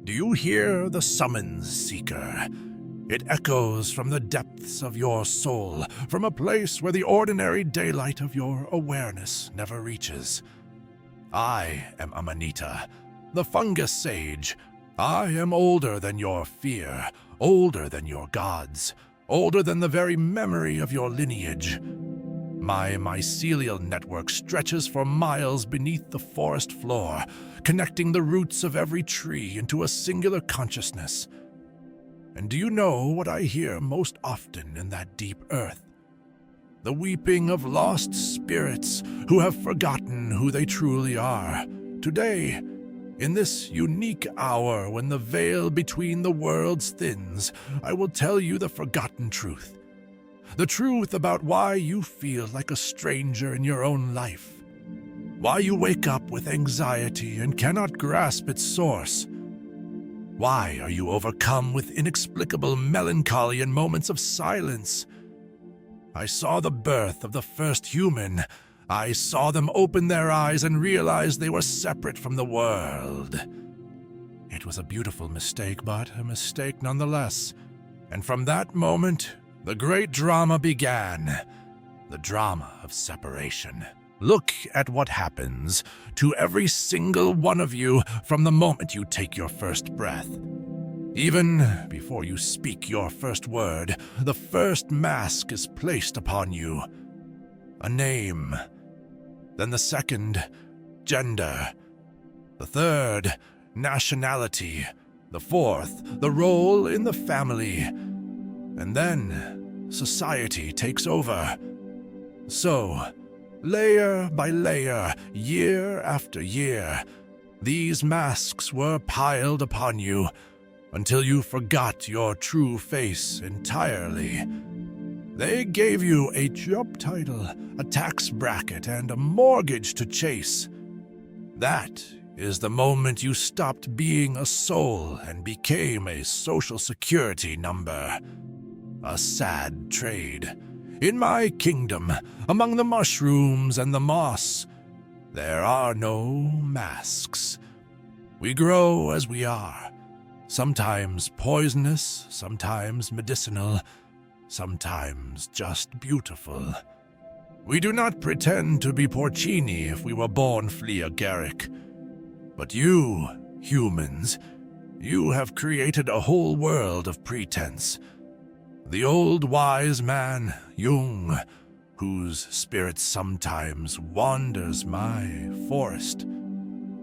Do you hear the summons, Seeker? It echoes from the depths of your soul, from a place where the ordinary daylight of your awareness never reaches. I am Amanita, the fungus sage. I am older than your fear, older than your gods, older than the very memory of your lineage. My mycelial network stretches for miles beneath the forest floor, connecting the roots of every tree into a singular consciousness. And do you know what I hear most often in that deep earth? The weeping of lost spirits who have forgotten who they truly are. Today, in this unique hour when the veil between the worlds thins, I will tell you the forgotten truth. The truth about why you feel like a stranger in your own life. Why you wake up with anxiety and cannot grasp its source. Why are you overcome with inexplicable melancholy in moments of silence? I saw the birth of the first human. I saw them open their eyes and realize they were separate from the world. It was a beautiful mistake, but a mistake nonetheless. And from that moment, the great drama began. The drama of separation. Look at what happens to every single one of you from the moment you take your first breath. Even before you speak your first word, the first mask is placed upon you. A name. Then the second, gender. The third, nationality. The fourth, the role in the family. And then, society takes over. So, layer by layer, year after year, these masks were piled upon you until you forgot your true face entirely. They gave you a job title, a tax bracket, and a mortgage to chase. That is the moment you stopped being a soul and became a social security number. A sad trade. In my kingdom, among the mushrooms and the moss, there are no masks. We grow as we are, sometimes poisonous, sometimes medicinal, sometimes just beautiful. We do not pretend to be porcini if we were born fleogaric. But you, humans, you have created a whole world of pretense. The old wise man, Jung, whose spirit sometimes wanders my forest,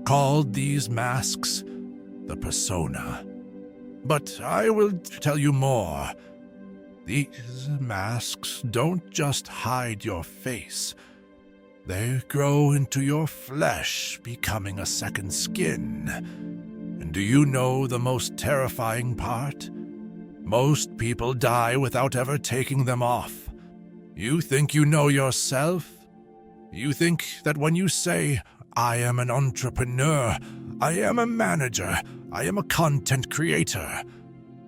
called these masks the persona. But I will tell you more. These masks don't just hide your face. They grow into your flesh, becoming a second skin. And do you know the most terrifying part? Most people die without ever taking them off. You think you know yourself? You think that when you say, I am an entrepreneur, I am a manager, I am a content creator,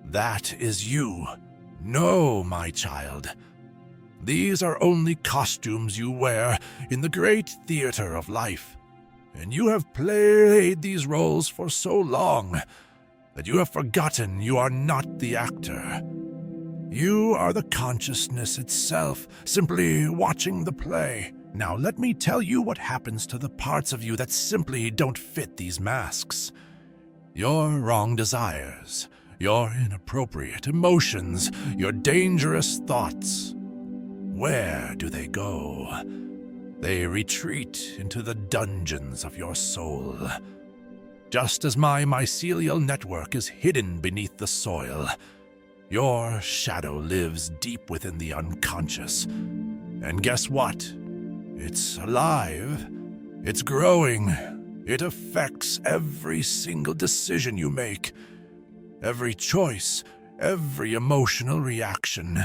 that is you. No, my child. These are only costumes you wear in the great theater of life. And you have played these roles for so long that you have forgotten you are not the actor. You are the consciousness itself, simply watching the play. Now let me tell you what happens to the parts of you that simply don't fit these masks. Your wrong desires, your inappropriate emotions, your dangerous thoughts. Where do they go? They retreat into the dungeons of your soul. Just as my mycelial network is hidden beneath the soil, your shadow lives deep within the unconscious. And guess what? It's alive. It's growing. It affects every single decision you make, every choice, every emotional reaction.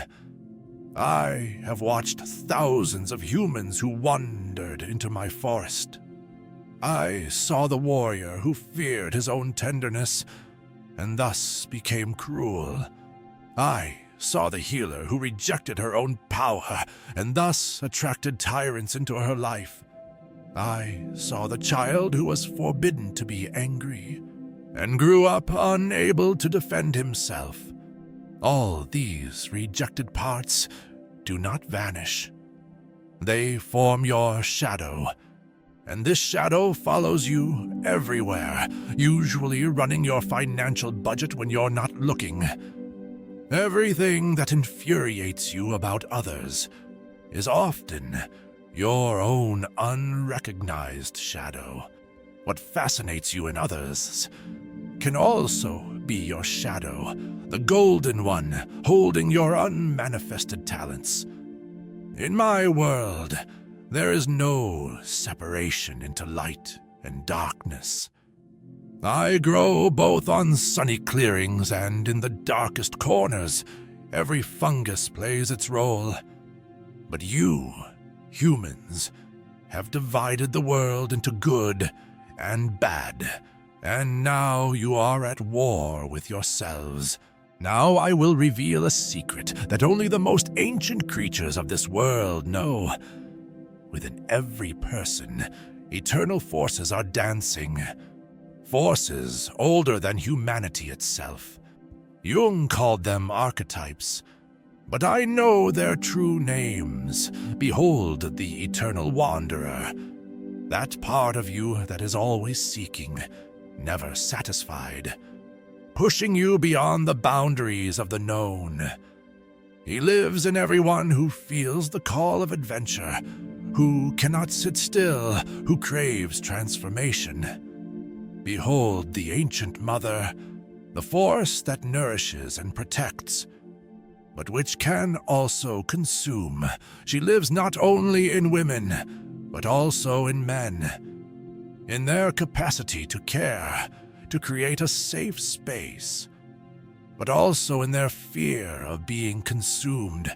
I have watched thousands of humans who wandered into my forest. I saw the warrior who feared his own tenderness and thus became cruel. I saw the healer who rejected her own power and thus attracted tyrants into her life. I saw the child who was forbidden to be angry and grew up unable to defend himself. All these rejected parts do not vanish. They form your shadow, and this shadow follows you everywhere, usually running your financial budget when you're not looking. Everything that infuriates you about others is often your own unrecognized shadow. What fascinates you in others can also be your shadow, the golden one holding your unmanifested talents. In my world, there is no separation into light and darkness. I grow both on sunny clearings and in the darkest corners. Every fungus plays its role. But you, humans, have divided the world into good and bad, and now you are at war with yourselves. Now I will reveal a secret that only the most ancient creatures of this world know. Within every person, eternal forces are dancing. Forces older than humanity itself. Jung called them archetypes, but I know their true names. Behold the eternal wanderer, that part of you that is always seeking, never satisfied, pushing you beyond the boundaries of the known. He lives in everyone who feels the call of adventure, who cannot sit still, who craves transformation. Behold the ancient mother, the force that nourishes and protects, but which can also consume. She lives not only in women, but also in men, in their capacity to care, to create a safe space, but also in their fear of being consumed.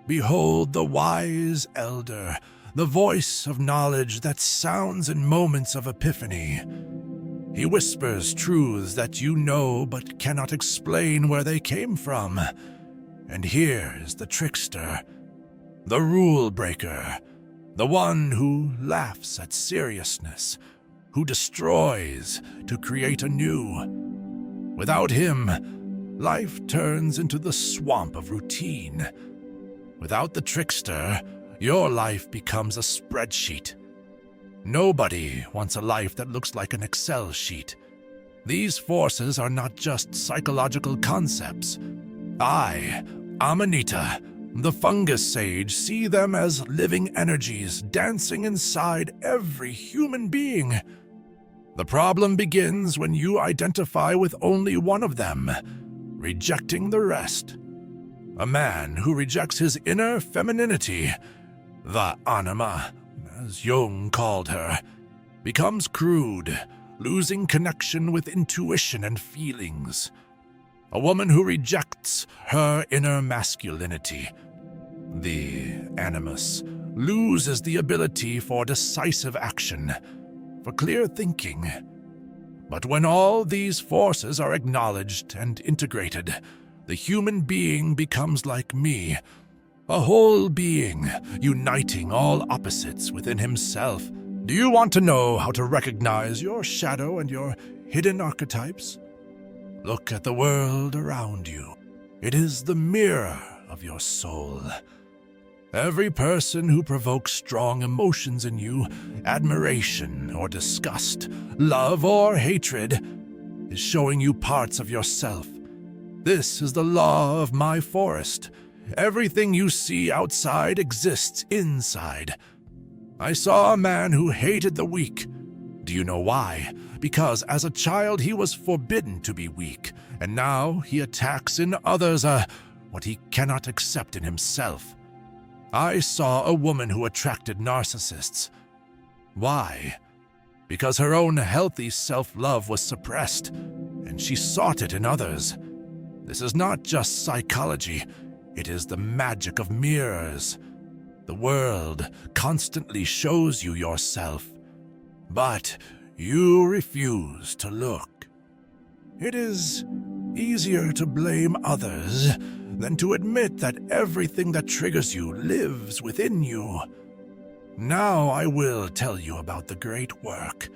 Behold the wise elder, the voice of knowledge that sounds in moments of epiphany. He whispers truths that you know but cannot explain where they came from. And here is the trickster, the rule breaker, the one who laughs at seriousness, who destroys to create anew. Without him, life turns into the swamp of routine. Without the trickster, your life becomes a spreadsheet. Nobody wants a life that looks like an Excel sheet. These forces are not just psychological concepts. I, Amanita, the fungus sage, see them as living energies dancing inside every human being. The problem begins when you identify with only one of them, rejecting the rest. A man who rejects his inner femininity, the anima, as Jung called her, becomes crude, losing connection with intuition and feelings. A woman who rejects her inner masculinity, the animus, loses the ability for decisive action, for clear thinking. But when all these forces are acknowledged and integrated, the human being becomes like me, a whole being, uniting all opposites within himself. Do you want to know how to recognize your shadow and your hidden archetypes? Look at the world around you. It is the mirror of your soul. Every person who provokes strong emotions in you, admiration or disgust, love or hatred, is showing you parts of yourself. This is the law of my forest. Everything you see outside exists inside. I saw a man who hated the weak. Do you know why? Because as a child he was forbidden to be weak, and now he attacks in others what he cannot accept in himself. I saw a woman who attracted narcissists. Why? Because her own healthy self-love was suppressed, and she sought it in others. This is not just psychology. It is the magic of mirrors. The world constantly shows you yourself, but you refuse to look. It is easier to blame others than to admit that everything that triggers you lives within you. Now I will tell you about the great work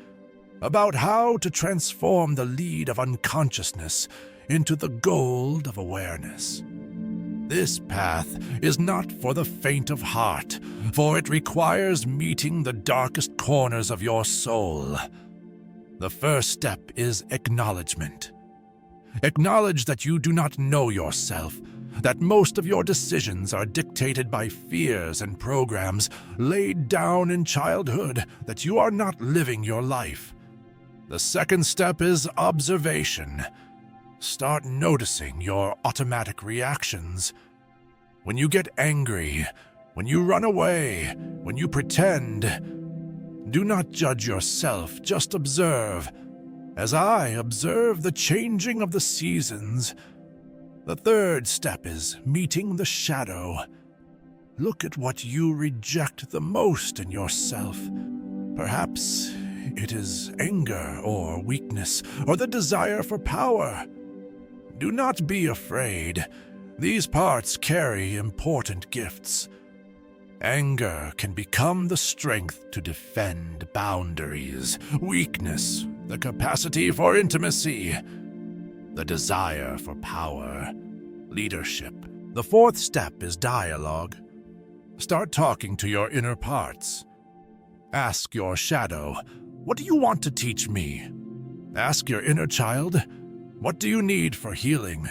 about how to transform the lead of unconsciousness into the gold of awareness. This path is not for the faint of heart, for it requires meeting the darkest corners of your soul. The first step is acknowledgement. Acknowledge that you do not know yourself, that most of your decisions are dictated by fears and programs laid down in childhood, that you are not living your life. The second step is observation. Start noticing your automatic reactions. When you get angry, when you run away, when you pretend, do not judge yourself, just observe. As I observe the changing of the seasons. The third step is meeting the shadow. Look at what you reject the most in yourself. Perhaps it is anger or weakness or the desire for power. Do not be afraid. These parts carry important gifts. Anger can become the strength to defend boundaries. Weakness, the capacity for intimacy. The desire for power, leadership. The fourth step is dialogue. Start talking to your inner parts. Ask your shadow, what do you want to teach me? Ask your inner child, what do you need for healing?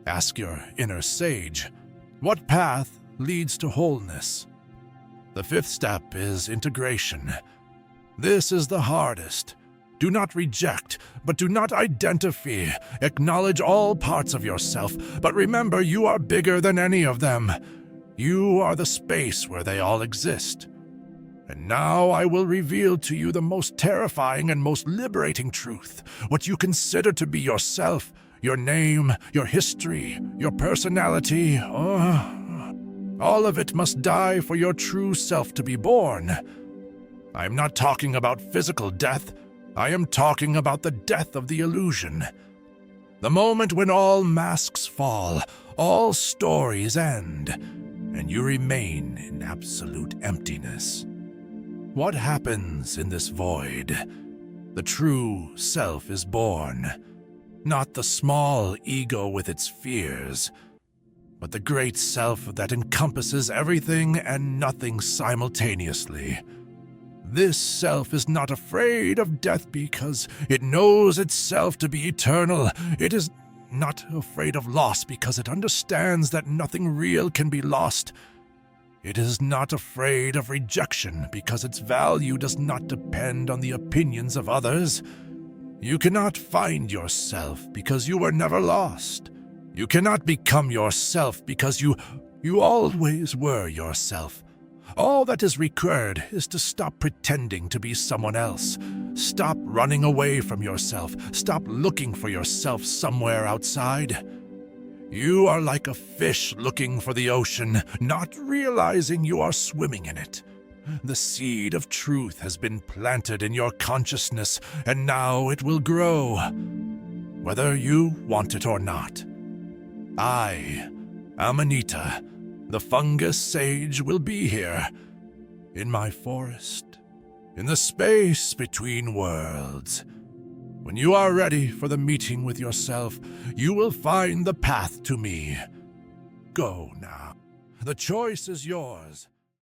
Ask your inner sage, what path leads to wholeness? The fifth step is integration. This is the hardest. Do not reject, but do not identify. Acknowledge all parts of yourself, but remember you are bigger than any of them. You are the space where they all exist. And now I will reveal to you the most terrifying and most liberating truth, what you consider to be yourself, your name, your history, your personality. All of it must die for your true self to be born. I am not talking about physical death. I am talking about the death of the illusion. The moment when all masks fall, all stories end, and you remain in absolute emptiness. What happens in this void? The true self is born, not the small ego with its fears, but the great self that encompasses everything and nothing simultaneously. This self is not afraid of death because it knows itself to be eternal. It is not afraid of loss because it understands that nothing real can be lost. It is not afraid of rejection because its value does not depend on the opinions of others. You cannot find yourself because you were never lost. You cannot become yourself because you always were yourself. All that is required is to stop pretending to be someone else. Stop running away from yourself. Stop looking for yourself somewhere outside. You are like a fish looking for the ocean, not realizing you are swimming in it. The seed of truth has been planted in your consciousness, and now it will grow, whether you want it or not. I, Amanita, the fungus sage, will be here, in my forest, in the space between worlds. When you are ready for the meeting with yourself, you will find the path to me. Go now. The choice is yours.